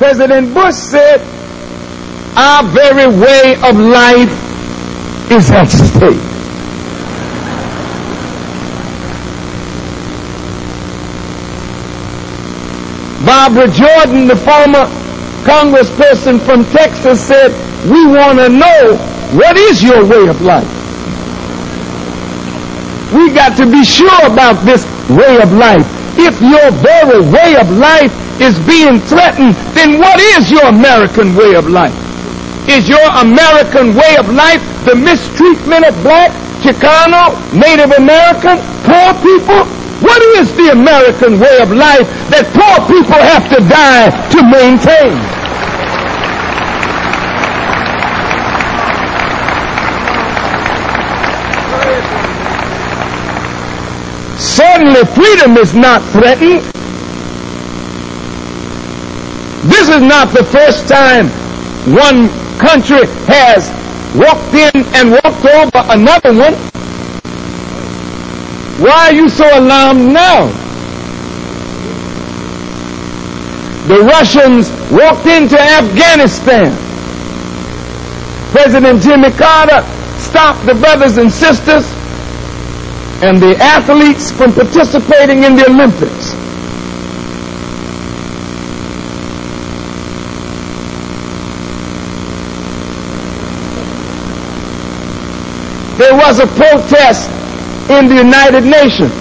President Bush said, our very way of life is at stake. Barbara Jordan, the former congressperson from Texas, said, we want to know, what is your way of life? We got to be sure about this way of life. If your very way of life is being threatened, then what is your American way of life? Is your American way of life the mistreatment of black, Chicano, Native American, poor people? What is the American way of life that poor people have to die to maintain? Certainly freedom is not threatened. This is not the first time one country has walked in and walked over another one. Why are you so alarmed now? The Russians walked into Afghanistan. President Jimmy Carter stopped the brothers and sisters and the athletes from participating in the Olympics. There was a protest in the United Nations.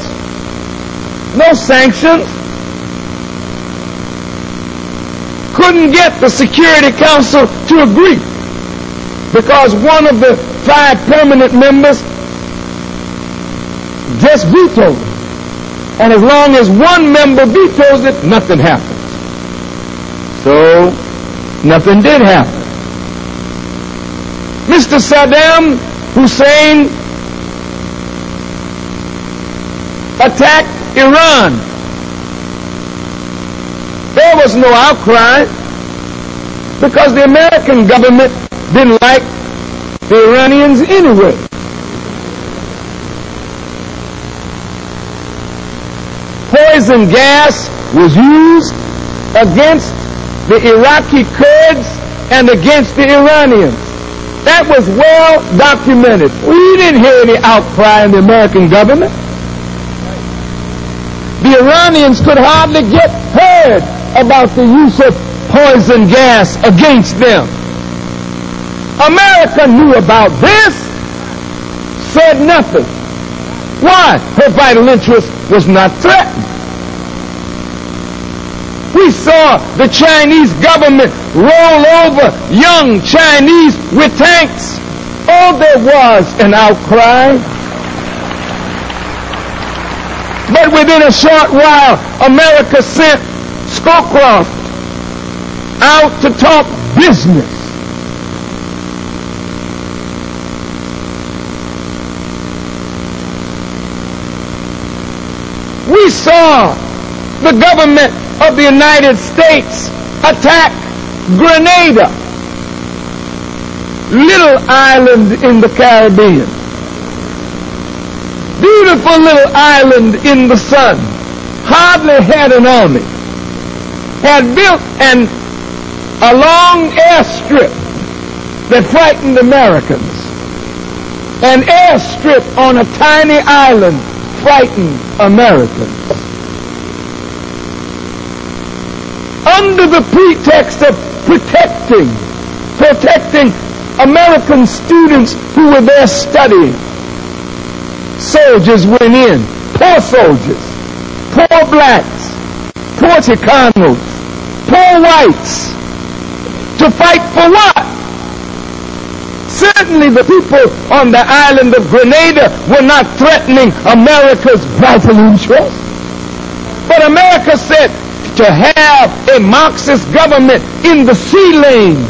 No sanctions. Couldn't get the Security Council to agree because one of the 5 permanent members just vetoed it. And as long as one member vetoes it, nothing happens. So, nothing did happen. Mr. Saddam Hussein attacked Iran. There was no outcry because the American government didn't like the Iranians anyway. Poison gas was used against the Iraqi Kurds and against the Iranians. That was well documented. We didn't hear any outcry in the American government. The Iranians could hardly get heard about the use of poison gas against them. America knew about this, said nothing. Why? Her vital interest was not threatened. We saw the Chinese government roll over young Chinese with tanks. Oh, there was an outcry. But within a short while, America sent Scowcroft out to talk business. We saw the government of the United States attack Grenada, little island in the Caribbean. Beautiful little island in the sun. Hardly had an army. Had built a long airstrip that frightened Americans. An airstrip on a tiny island frightened Americans. Under the pretext of protecting American students who were there studying, soldiers went in, poor soldiers, poor blacks, poor Chicanos, poor whites, to fight for what? Certainly the people on the island of Grenada were not threatening America's vital interests. But America said to have a Marxist government in the sea lanes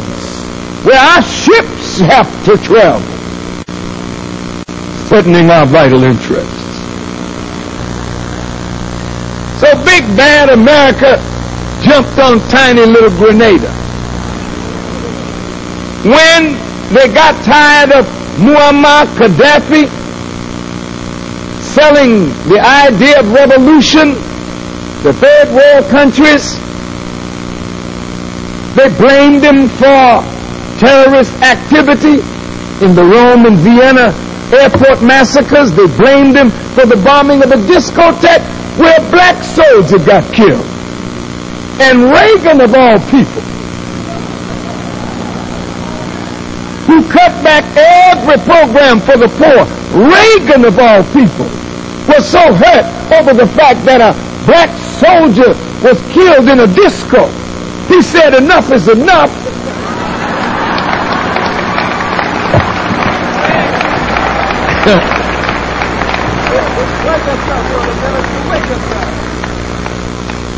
where our ships have to travel, threatening our vital interests. So big bad America jumped on tiny little Grenada. When they got tired of Muammar Gaddafi selling the idea of revolution to third world countries, They blamed him for terrorist activity in the Rome and Vienna airport massacres. They blamed him for the bombing of a discotheque where a black soldier got killed. And Reagan, of all people, who cut back every program for the poor, Reagan, of all people, was so hurt over the fact that a black soldier was killed in a disco. He said, enough is enough.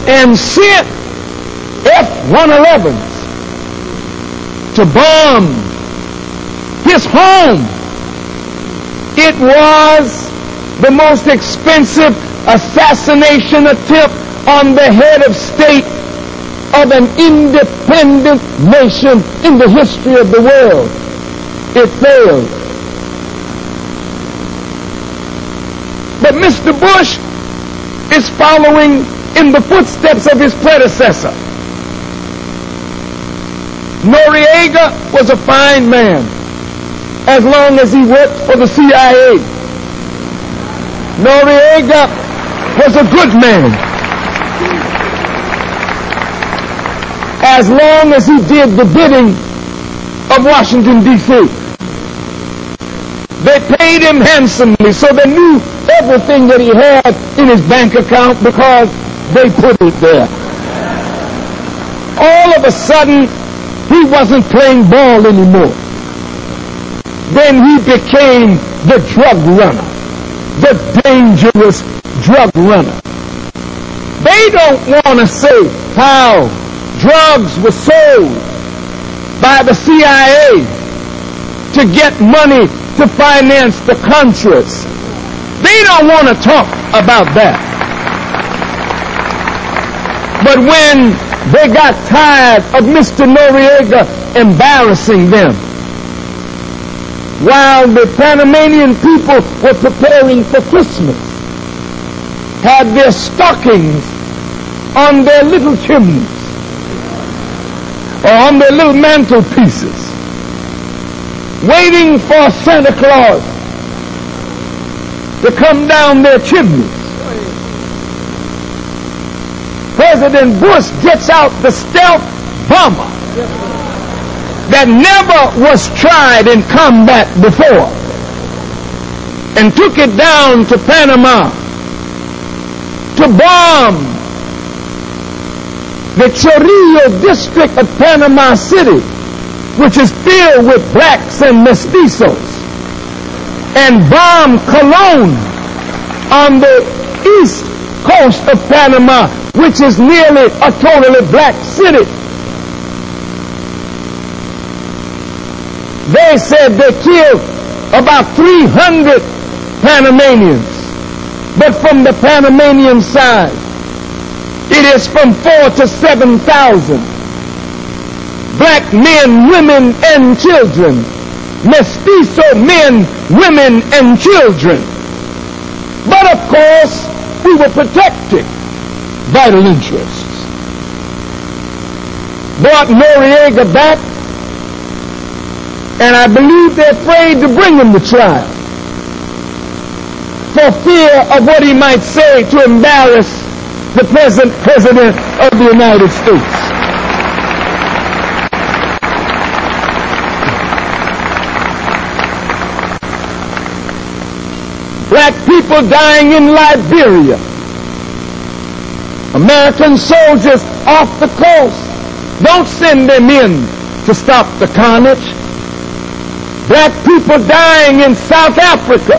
And sent F-111s to bomb his home. It was the most expensive assassination attempt on the head of state of an independent nation in the history of the world. It failed. But Mr. Bush is following in the footsteps of his predecessor. Noriega was a fine man as long as he worked for the CIA. Noriega was a good man as long as he did the bidding of Washington, D.C. They paid him handsomely, so they knew everything that he had in his bank account because they put it there. All of a sudden, he wasn't playing ball anymore. Then he became the drug runner, the dangerous drug runner. They don't want to say how drugs were sold by the CIA to get money to finance the Contras. They don't want to talk about that. But when they got tired of Mr. Noriega embarrassing them, while the Panamanian people were preparing for Christmas, had their stockings on their little chimneys or on their little mantelpieces, waiting for Santa Claus to come down their chimneys, President Bush gets out the stealth bomber that never was tried in combat before and took it down to Panama to bomb the Chorrillo district of Panama City, which is filled with blacks and mestizos, and bomb Colón on the east coast of Panama, which is nearly a totally black city. They said they killed about 300 Panamanians, but from the Panamanian side, it is from 4,000 to 7,000 black men, women, and children, mestizo men, women, and children. But of course, we were protecting vital interests. Brought Noriega back, and I believe they're afraid to bring him to trial for fear of what he might say to embarrass the present President of the United States. Black people dying in Liberia. American soldiers off the coast. Don't send them in to stop the carnage. Black people dying in South Africa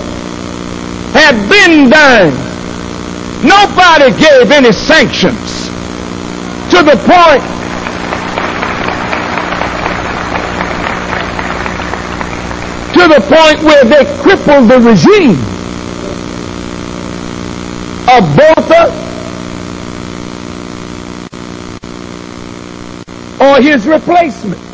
have been dying. Nobody gave any sanctions to the point where they crippled the regime of Botha or his replacement.